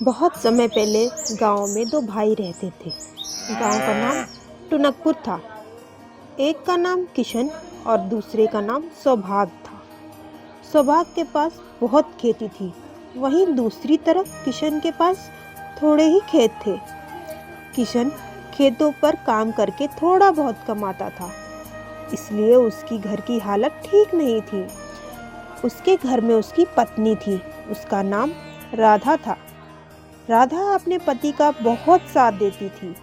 बहुत समय पहले गांव में दो भाई रहते थे। गांव का नाम टुनकपुर था। एक का नाम किशन और दूसरे का नाम सौभाग था। सौभाग के पास बहुत खेती थी, वहीं दूसरी तरफ किशन के पास थोड़े ही खेत थे। किशन खेतों पर काम करके थोड़ा बहुत कमाता था, इसलिए उसकी घर की हालत ठीक नहीं थी। उसके घर में उसकी पत्नी थी, उसका नाम राधा था। राधा अपने पति का बहुत साथ देती थी।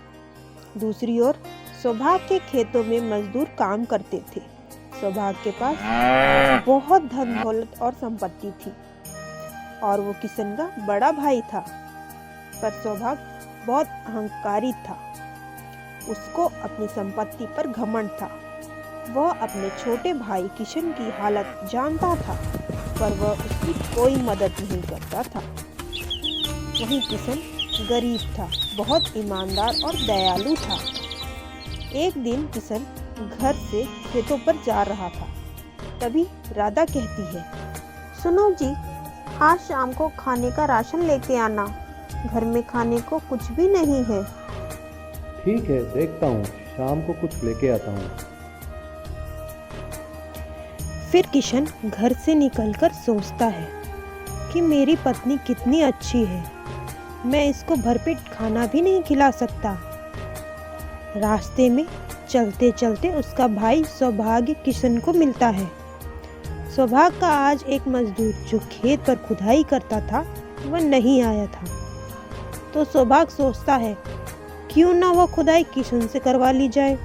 दूसरी ओर सौभाग के खेतों में मजदूर काम करते थे। सौभाग के पास बहुत धन दौलत और संपत्ति थी और वो किशन का बड़ा भाई था। पर सौभाग बहुत अहंकारी था। उसको अपनी संपत्ति पर घमंड था। वह अपने छोटे भाई किशन की हालत जानता था, पर वह उसकी कोई मदद नहीं करता था। वहीं किशन गरीब था, बहुत ईमानदार और दयालु था। एक दिन किशन घर से खेतों पर जा रहा था। तभी राधा कहती है, सुनो जी, आज शाम को खाने का राशन लेके आना। घर में खाने को कुछ भी नहीं है। ठीक है, देखता हूँ, शाम को कुछ लेके आता हूँ। फिर किशन घर से निकलकर सोचता है कि मेरी पत्नी कितनी अच्छी है, मैं इसको भरपेट खाना भी नहीं खिला सकता। रास्ते में चलते चलते उसका भाई सौभाग्य किशन को मिलता है। सौभाग्य का आज एक मजदूर जो खेत पर खुदाई करता था वह नहीं आया था। तो सौभाग्य सोचता है क्यों ना वह खुदाई किशन से करवा ली जाए।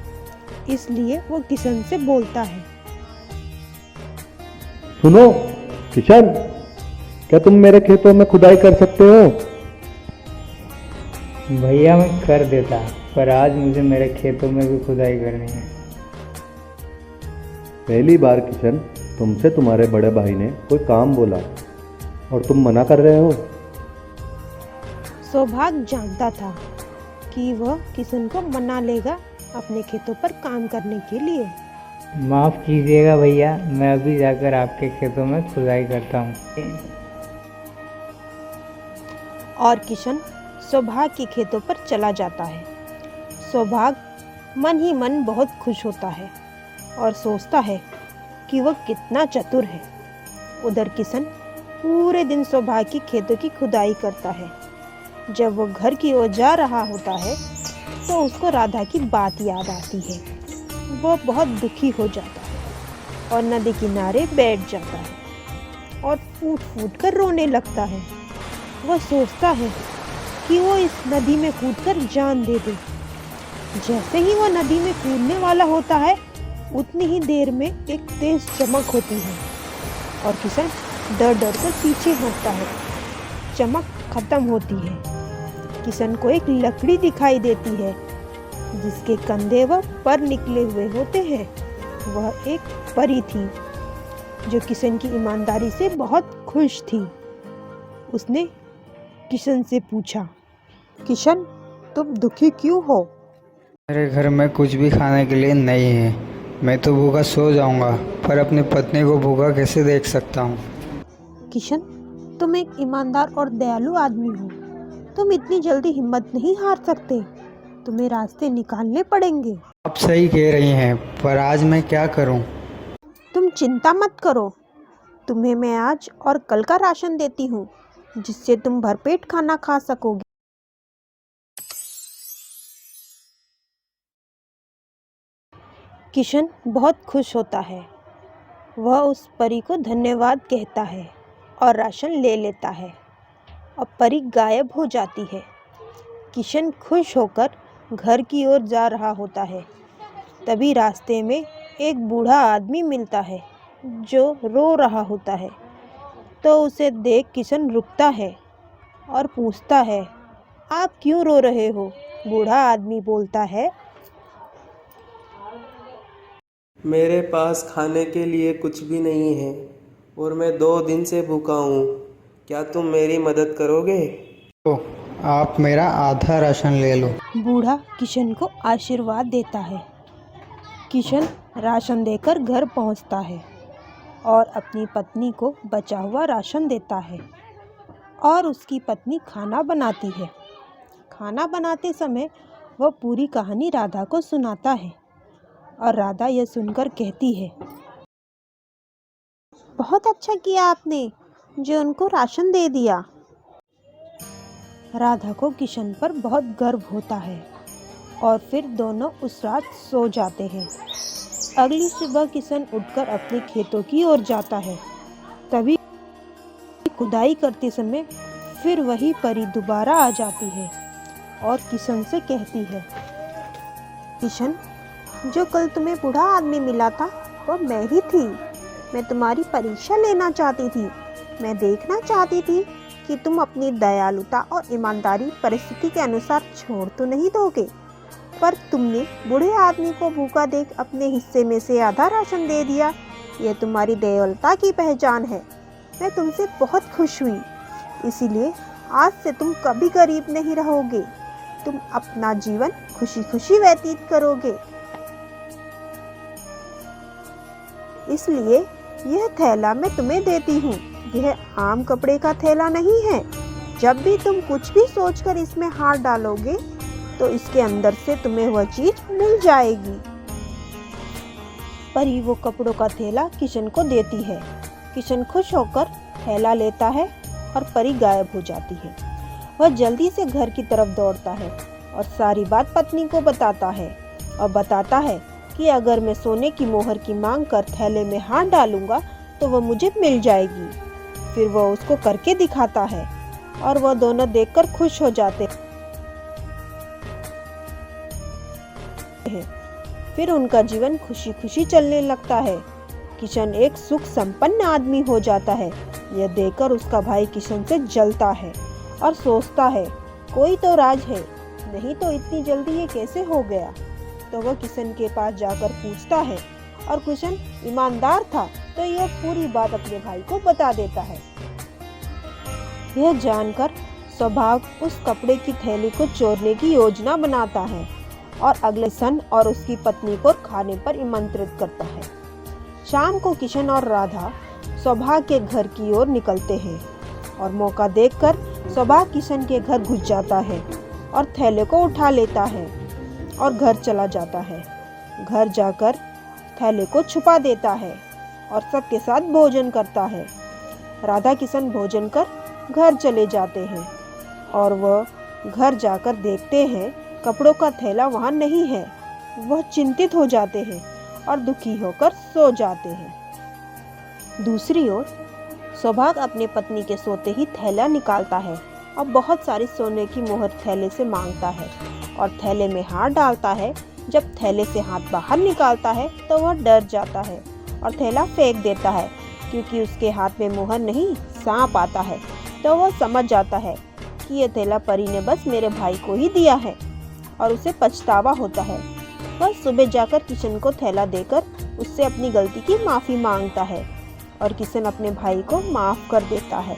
इसलिए वो किशन से बोलता है, सुनो किशन, क्या तुम मेरे खेतों में खुदाई कर सकते हो? भैया मैं कर देता, पर आज मुझे मेरे खेतों में भी खुदाई करनी है। पहली बार किशन, तुमसे तुम्हारे बड़े भाई ने कोई काम बोला और तुम मना कर रहे हो। सौभाग्य जानता था कि वह किशन को मना लेगा अपने खेतों पर काम करने के लिए। माफ़ कीजिएगा भैया, मैं अभी जाकर आपके खेतों में खुदाई करता हूँ। और किशन सौभाग्य के खेतों पर चला जाता है। सौभाग्य मन ही मन बहुत खुश होता है और सोचता है कि वह कितना चतुर है। उधर किशन पूरे दिन सौभाग्य की खेतों की खुदाई करता है। जब वो घर की ओर जा रहा होता है तो उसको राधा की बात याद आती है। वो बहुत दुखी हो जाता है और नदी किनारे बैठ जाता है और फूट फूट कर रोने लगता है। वह सोचता है कि वो इस नदी में कूदकर जान दे दे। जैसे ही वह नदी में कूदने वाला होता है, उतनी ही देर में एक तेज चमक होती है और किशन डर डर कर पीछे हटता है। चमक खत्म होती है। किशन को एक लकड़ी दिखाई देती है जिसके कंधे व पर निकले हुए होते हैं। वह एक परी थी जो किशन की ईमानदारी से बहुत खुश थी। उसने किशन से पूछा, किशन, तुम दुखी क्यों हो? मेरे घर में कुछ भी खाने के लिए नहीं है। मैं तो भूखा सो जाऊंगा, पर अपनी पत्नी को भूखा कैसे देख सकता हूँ। किशन, तुम एक ईमानदार और दयालु आदमी हो। तुम इतनी जल्दी हिम्मत नहीं हार सकते। तुम्हें रास्ते निकालने पड़ेंगे। आप सही कह रही हैं, पर आज मैं क्या करूँ? तुम चिंता मत करो। तुम्हें मैं आज और कल का राशन देती हूँ, जिससे तुम भरपेट खाना खा सकोगे। किशन बहुत खुश होता है। वह उस परी को धन्यवाद कहता है और राशन ले लेता है। अब परी गायब हो जाती है। किशन खुश होकर घर की ओर जा रहा होता है। तभी रास्ते में एक बूढ़ा आदमी मिलता है जो रो रहा होता है। तो उसे देख किशन रुकता है और पूछता है, आप क्यों रो रहे हो? बूढ़ा आदमी बोलता है, मेरे पास खाने के लिए कुछ भी नहीं है और मैं 2 दिन से भूखा हूँ। क्या तुम मेरी मदद करोगे? तो आप मेरा आधा राशन ले लो। बूढ़ा किशन को आशीर्वाद देता है। किशन राशन देकर घर पहुंचता है और अपनी पत्नी को बचा हुआ राशन देता है और उसकी पत्नी खाना बनाती है। खाना बनाते समय वह पूरी कहानी राधा को सुनाता है और राधा यह सुनकर कहती है, बहुत अच्छा किया आपने जो उनको राशन दे दिया। राधा को किशन पर बहुत गर्व होता है और फिर दोनों उस रात सो जाते हैं। अगली सुबह किशन उठकर अपने खेतों की ओर जाता है। तभी खुदाई करते समय फिर वही परी दोबारा आ जाती है और किशन से कहती है, किशन, जो कल तुम्हें बूढ़ा आदमी मिला था वह मैं ही थी। मैं तुम्हारी परीक्षा लेना चाहती थी। मैं देखना चाहती थी कि तुम अपनी दयालुता और ईमानदारी परिस्थिति के अनुसार छोड़ तो नहीं दोगे। पर तुमने बूढ़े आदमी को भूखा देख अपने हिस्से में से आधा राशन दे दिया। यह तुम्हारी दयालुता की पहचान है। मैं तुमसे बहुत खुश हुई। इसीलिए आज से तुम कभी गरीब नहीं रहोगे। तुम अपना जीवन खुशी खुशी व्यतीत करोगे। इसलिए यह थैला मैं तुम्हें देती हूँ। यह आम कपड़े का थैला नहीं है। जब भी तुम कुछ भी सोचकर इसमें हाथ डालोगे तो इसके अंदर से तुम्हें वह चीज मिल जाएगी। परी वो कपड़ों का थैला किशन को देती है। किशन खुश होकर थैला लेता है और परी गायब हो जाती है। वह जल्दी से घर की तरफ दौड़ता है और सारी बात पत्नी को बताता है और बताता है कि अगर मैं सोने की मोहर की मांग कर थैले में हाथ डालूंगा तो वह मुझे मिल जाएगी। फिर वह उसको करके दिखाता है और वह दोनों देखकर खुश हो जाते हैं। फिर उनका जीवन खुशी खुशी चलने लगता है। किशन एक सुख संपन्न आदमी हो जाता है। यह देखकर उसका भाई किशन से जलता है और सोचता है, कोई तो राज है, नहीं तो इतनी जल्दी ये कैसे हो गया। तो वह किशन के पास जाकर पूछता है और किशन ईमानदार था तो यह पूरी बात अपने भाई को बता देता है। यह जानकर सौभाग उस कपड़े की थैली को चोरने की योजना बनाता है और अगले सन और उसकी पत्नी को खाने पर आमंत्रित करता है। शाम को किशन और राधा सौभाग के घर की ओर निकलते हैं और मौका देखकर सौभाग किशन के घर घुस जाता है और थैले को उठा लेता है और घर चला जाता है। घर जाकर थैले को छुपा देता है और सबके साथ भोजन करता है। राधा किशन भोजन कर घर चले जाते हैं और वह घर जाकर देखते हैं कपड़ों का थैला वहाँ नहीं है। वह चिंतित हो जाते हैं और दुखी होकर सो जाते हैं। दूसरी ओर सौभाग अपने पत्नी के सोते ही थैला निकालता है और बहुत सारी सोने की मोहर थैले से मांगता है और थैले में हाथ डालता है। जब थैले से हाथ बाहर निकालता है तो वह डर जाता है और थैला फेंक देता है, क्योंकि उसके हाथ में मोहर नहीं सांप आता है। तो वह समझ जाता है कि यह थैला परी ने बस मेरे भाई को ही दिया है और उसे पछतावा होता है। वह सुबह जाकर किशन को थैला देकर उससे अपनी गलती की माफ़ी मांगता है और किशन अपने भाई को माफ़ कर देता है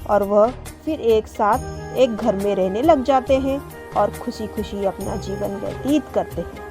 और वह फिर एक साथ एक घर में रहने लग जाते हैं और खुशी खुशी अपना जीवन व्यतीत करते हैं।